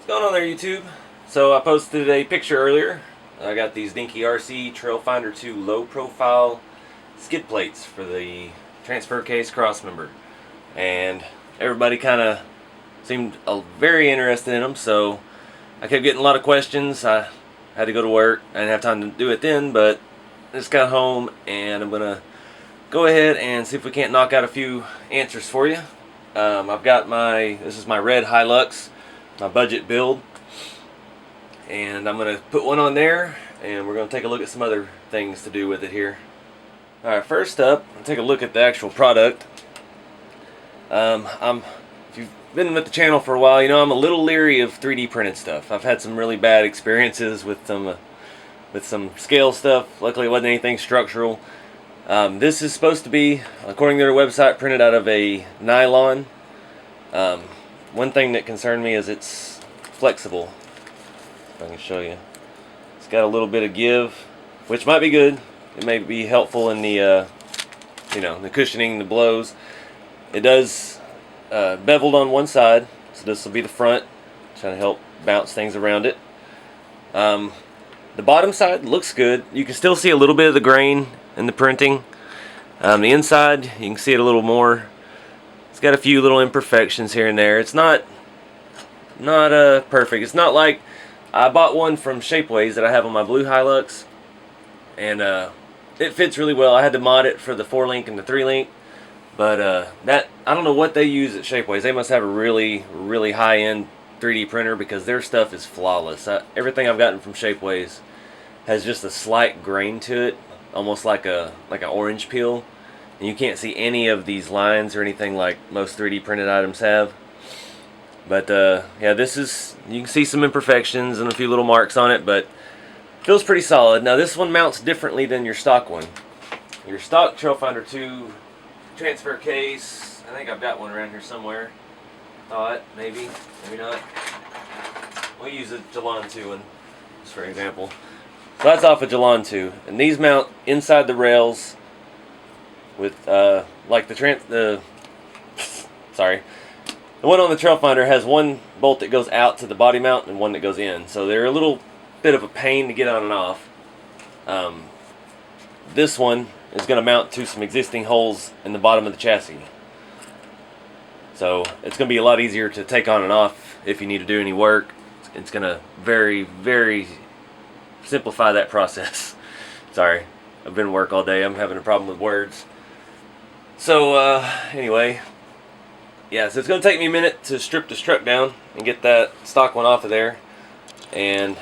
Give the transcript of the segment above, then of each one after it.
What's going on there, YouTube? So I posted a picture earlier. I got these DinkyRC Trailfinder 2 low profile skid plates for the transfer case crossmember, and everybody kind of seemed very interested in them, so I kept getting a lot of questions. I had to go to work. I didn't have time to do it then, but I just got home and I'm gonna go ahead and see if we can't knock out a few answers for you. I've got this is my red Hilux, my budget build, and I'm going to put one on there, and we're going to take a look at some other things to do with it here. Alright, first up, I'll take a look at the actual product. If you've been with the channel for a while, you know I'm a little leery of 3D printed stuff. I've had some really bad experiences with some scale stuff. Luckily it wasn't anything structural. This is supposed to be, according to their website, printed out of a nylon. One thing that concerned me is it's flexible. If I can show you. It's got a little bit of give, which might be good. It may be helpful in the, the cushioning, the blows. It does beveled on one side, so this will be the front, trying to help bounce things around it. The bottom side looks good. You can still see a little bit of the grain in the printing. The inside, you can see it a little more. It's got a few little imperfections here and there. It's not perfect. It's not like I bought one from Shapeways that I have on my blue Hilux, and it fits really well. I had to mod it for the 4-link and the 3-link, but I don't know what they use at Shapeways. They must have a really high-end 3D printer, because their stuff is flawless. Everything I've gotten from Shapeways has just a slight grain to it, almost like an orange peel, and you can't see any of these lines or anything like most 3D printed items have. But yeah, this is, you can see some imperfections and a few little marks on it, but feels pretty solid. Now this one mounts differently than your stock one. Your stock Trailfinder 2 transfer case, I think I've got one around here somewhere. Thought maybe not. We'll use a Jalon 2 one, just for example. So that's off of Jalon 2, and these mount inside the rails with like the one on the Trailfinder has one bolt that goes out to the body mount and one that goes in, so they're a little bit of a pain to get on and off. This one is going to mount to some existing holes in the bottom of the chassis, so it's going to be a lot easier to take on and off if you need to do any work. It's going to very simplify that process. Sorry, I've been at work all day. I'm having a problem with words. So anyway, yeah, so it's going to take me a minute to strip the strut down and get that stock one off of there, and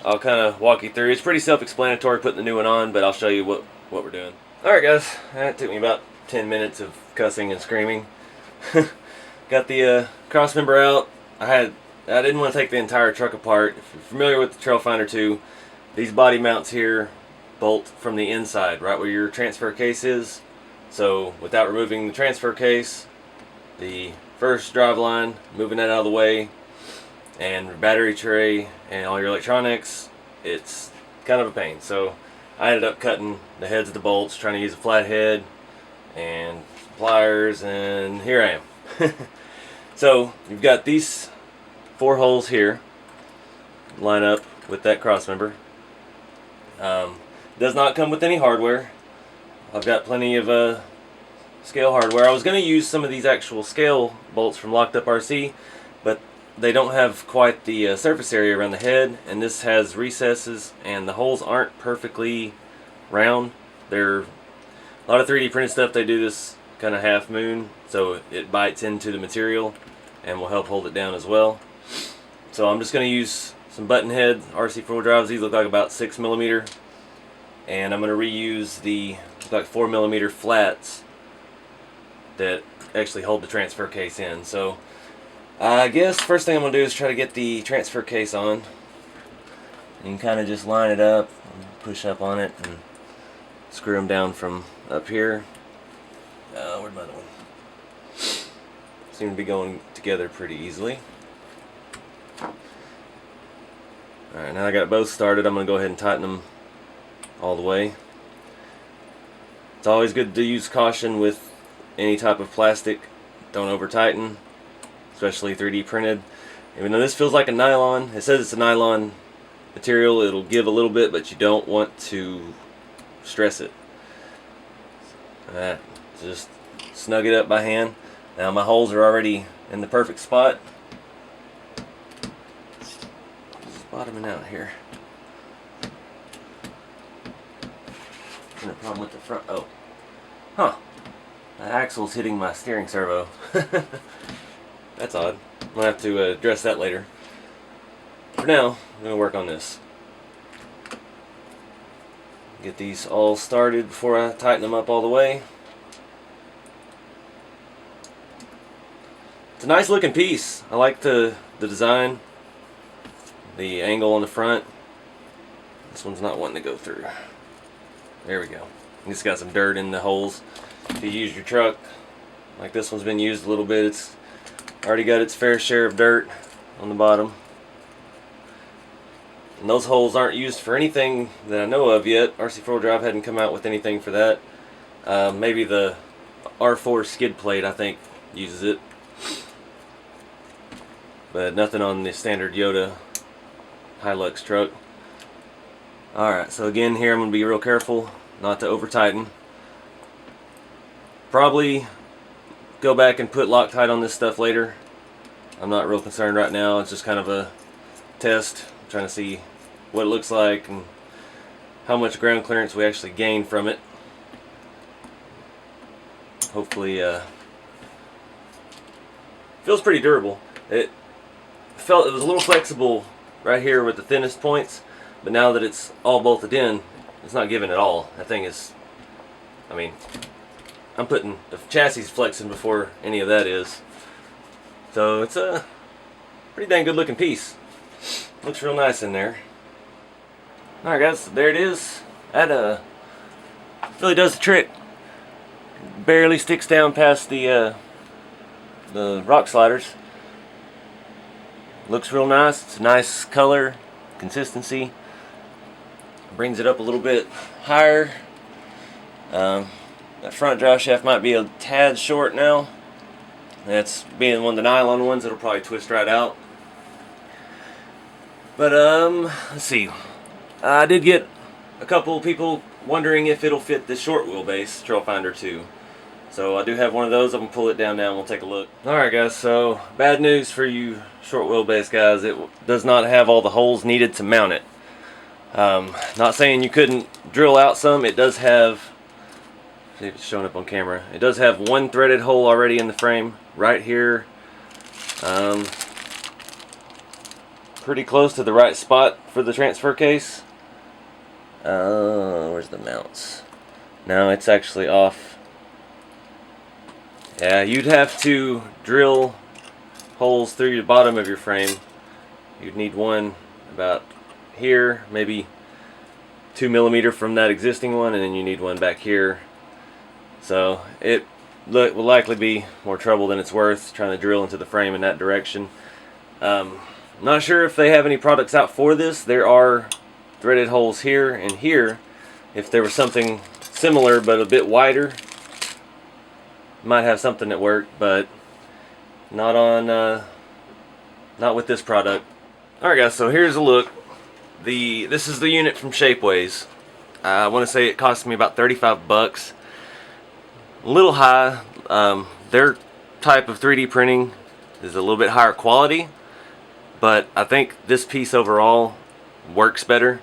I'll kind of walk you through. It's pretty self-explanatory putting the new one on, but I'll show you what we're doing. Alright guys, that took me about 10 minutes of cussing and screaming. Got the crossmember out. I didn't want to take the entire truck apart. If you're familiar with the Trailfinder 2, these body mounts here bolt from the inside, right where your transfer case is. So without removing the transfer case, the first drive line, moving that out of the way, and battery tray and all your electronics, it's kind of a pain. So I ended up cutting the heads of the bolts, trying to use a flat head and pliers, and here I am. So you've got these 4 holes here line up with that crossmember. Does not come with any hardware. I've got plenty of scale hardware. I was going to use some of these actual scale bolts from Locked Up RC, but they don't have quite the surface area around the head, and this has recesses, and the holes aren't perfectly round. They're a lot of 3D printed stuff. They do this kind of half moon, so it bites into the material and will help hold it down as well. So I'm just going to use some button head RC4 drives. These look like about 6mm, and I'm going to reuse the like 4mm flats that actually hold the transfer case in. So I guess first thing I'm going to do is try to get the transfer case on. You can kind of just line it up, push up on it, and screw them down from up here. Where'd my other one? Seem to be going together pretty easily. Alright, now I got both started. I'm going to go ahead and tighten them all the way. It's always good to use caution with any type of plastic. Don't over tighten, especially 3D printed. Even though this feels like a nylon, it says it's a nylon material, it'll give a little bit, but you don't want to stress it. Alright, just snug it up by hand. Now my holes are already in the perfect spot. Just bottoming out here. No problem with the front. Oh. Huh. That axle's hitting my steering servo. That's odd. I'll have to address that later. For now, I'm going to work on this. Get these all started before I tighten them up all the way. It's a nice looking piece. I like the design. The angle on the front. This one's not wanting to go through. There we go. It's got some dirt in the holes. If you use your truck, like this one's been used a little bit, it's already got its fair share of dirt on the bottom. And those holes aren't used for anything that I know of yet. RC4 Drive hadn't come out with anything for that. Maybe the R4 skid plate, I think, uses it. But nothing on the standard Yoda Hilux truck. Alright, so again here I'm going to be real careful not to over tighten. Probably go back and put Loctite on this stuff later. I'm not real concerned right now. It's just kind of a test. I'm trying to see what it looks like and how much ground clearance we actually gain from it. Hopefully feels pretty durable. It was a little flexible right here with the thinnest points, but now that it's all bolted in, it's not giving at all. That thing is, I mean, I'm putting the chassis flexing before any of that is. So it's a pretty dang good looking piece. Looks real nice in there. Alright guys, there it is. That really does the trick. Barely sticks down past the rock sliders. Looks real nice. It's a nice color, consistency. Brings it up a little bit higher. That front drive shaft might be a tad short now. That's being one of the nylon ones, it'll probably twist right out. But let's see. I did get a couple people wondering if it'll fit the short wheelbase Trailfinder 2. So I do have one of those. I'm gonna pull it down now and we'll take a look. Alright guys, so bad news for you short wheelbase guys. It does not have all the holes needed to mount it. Not saying you couldn't drill out some. It does have, see if it's showing up on camera, it does have one threaded hole already in the frame right here, pretty close to the right spot for the transfer case. Where's the mounts? No, it's actually off. Yeah, you'd have to drill holes through the bottom of your frame. You'd need one about here, maybe 2 millimeter from that existing one, and then you need one back here. So it will likely be more trouble than it's worth trying to drill into the frame in that direction. Not sure if they have any products out for this. There are threaded holes here and here. If there was something similar but a bit wider, might have something that worked, but not on not with this product. Alright guys, so here's a look. This is the unit from Shapeways. I want to say it cost me about 35 bucks. A little high. Their type of 3D printing is a little bit higher quality, but I think this piece overall works better.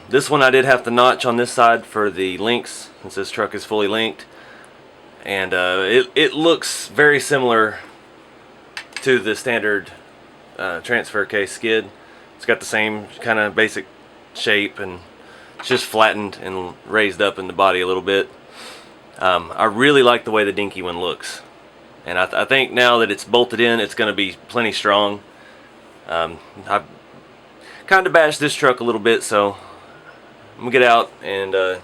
This one I did have to notch on this side for the links, since this truck is fully linked, and it looks very similar to the standard transfer case skid. It's got the same kind of basic shape, and it's just flattened and raised up in the body a little bit. I really like the way the Dinky one looks, and I think now that it's bolted in, it's going to be plenty strong. I've kind of bashed this truck a little bit, so I'm going to get out and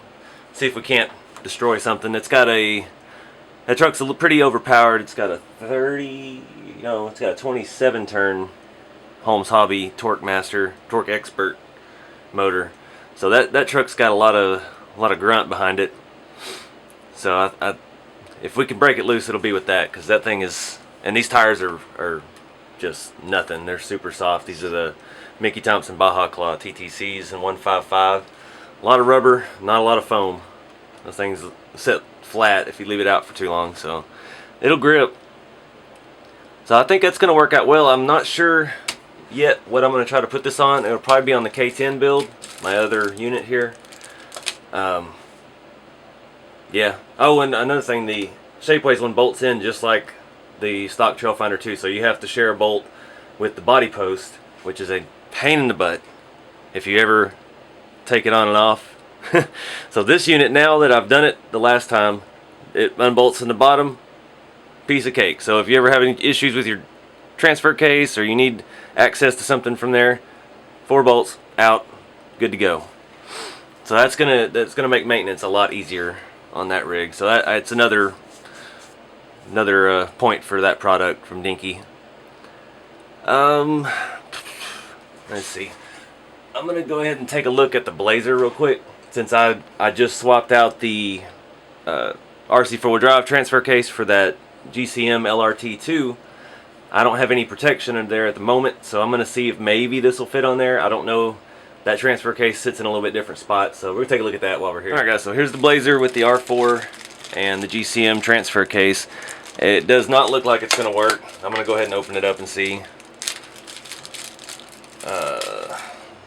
see if we can't destroy something. It's got that truck's pretty overpowered. It's got a 27 turn Holmes Hobby Torque Master, Torque Expert motor. So that truck's got a lot of grunt behind it. So if we can break it loose, it'll be with that, because that thing is, and these tires are just nothing. They're super soft. These are the Mickey Thompson Baja Claw TTCs in 155. A lot of rubber, not a lot of foam. Those things sit flat if you leave it out for too long, so it'll grip. So I think that's going to work out well. I'm not sure yet what I'm going to try to put this on. It'll probably be on the K10 build, my other unit here. Yeah. Oh, and another thing, the Shapeways one bolts in just like the stock Trailfinder 2, so you have to share a bolt with the body post, which is a pain in the butt if you ever take it on and off. So this unit, now that I've done it the last time, it unbolts in the bottom, piece of cake. So if you ever have any issues with your transfer case or you need access to something from there, 4 bolts out, good to go. So that's gonna make maintenance a lot easier on that rig. So it's another point for that product from Dinky. Let's see. I'm gonna go ahead and take a look at the Blazer real quick, since I just swapped out the RC 4-wheel drive transfer case for that GCM LRT2. I don't have any protection in there at the moment, so I'm gonna see if maybe this will fit on there. I don't know. That transfer case sits in a little bit different spot, so we're gonna take a look at that while we're here. Alright guys, so here's the Blazer with the R4 and the GCM transfer case. It does not look like it's gonna work. I'm gonna go ahead and open it up and see.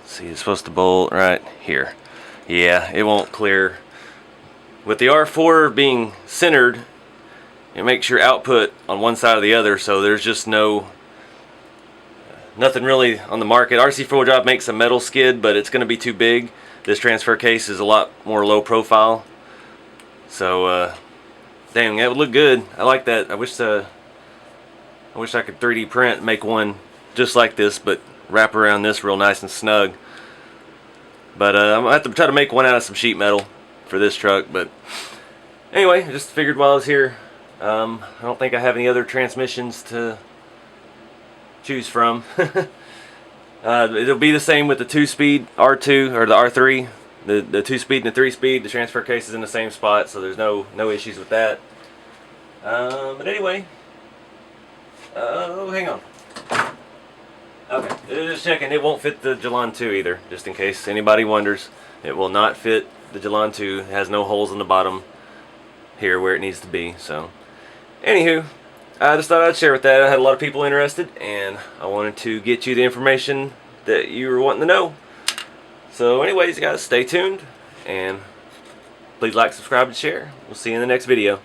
See, it's supposed to bolt right here. Yeah, it won't clear. With the R4 being centered, it makes your output on one side or the other, so there's just nothing really on the market. RC 4-wheel drive makes a metal skid, but it's going to be too big. This transfer case is a lot more low profile. So, dang, that would look good. I like that. I wish I could 3D print and make one just like this, but wrap around this real nice and snug. But I'm gonna have to try to make one out of some sheet metal for this truck. But anyway, I just figured while I was here, I don't think I have any other transmissions to choose from. It'll be the same with the 2-speed R2 or the R3, the 2-speed and the 3-speed. The transfer case is in the same spot, so there's no issues with that. But anyway, hang on. Okay, just checking. It won't fit the Jalan 2 either, just in case anybody wonders. It will not fit the Jalan 2. It has no holes in the bottom here where it needs to be. So, anywho, I just thought I'd share with that. I had a lot of people interested, and I wanted to get you the information that you were wanting to know. So anyways, guys, stay tuned, and please like, subscribe, and share. We'll see you in the next video.